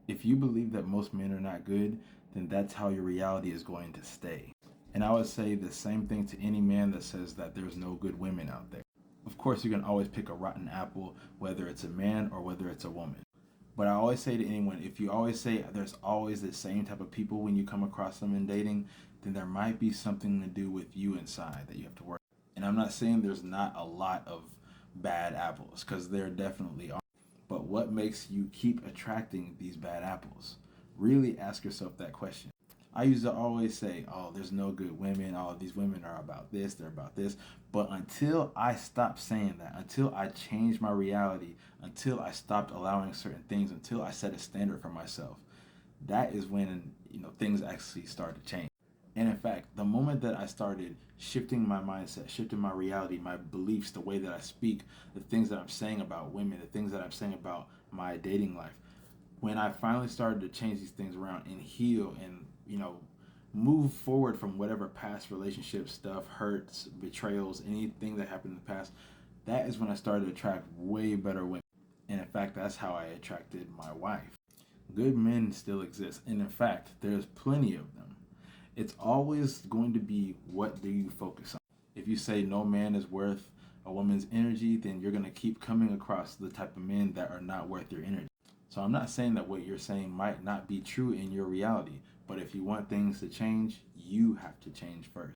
If you believe that most men are not good, then that's how your reality is going to stay. And I would say the same thing to any man that says that there's no good women out there. Of course, you can always pick a rotten apple, whether it's a man or whether it's a woman. But I always say to anyone, if you always say there's always the same type of people when you come across them in dating, then there might be something to do with you inside that you have to work. And I'm not saying there's not a lot of bad apples, because there definitely are. But what makes you keep attracting these bad apples? Really ask yourself that question. I used to always say, oh, there's no good women. Oh, these women are about this, they're about this. But until I stopped saying that, until I changed my reality, until I stopped allowing certain things, until I set a standard for myself, that is when things actually start to change. And in fact, the moment that I started shifting my mindset, shifting my reality, my beliefs, the way that I speak, the things that I'm saying about women, the things that I'm saying about my dating life, when I finally started to change these things around and heal and, move forward from whatever past relationship stuff, hurts, betrayals, anything that happened in the past, that is when I started to attract way better women. And in fact, that's how I attracted my wife. Good men still exist. And in fact, there's plenty of them. It's always going to be, what do you focus on? If you say no man is worth a woman's energy, then you're going to keep coming across the type of men that are not worth your energy. So I'm not saying that what you're saying might not be true in your reality, but if you want things to change, you have to change first.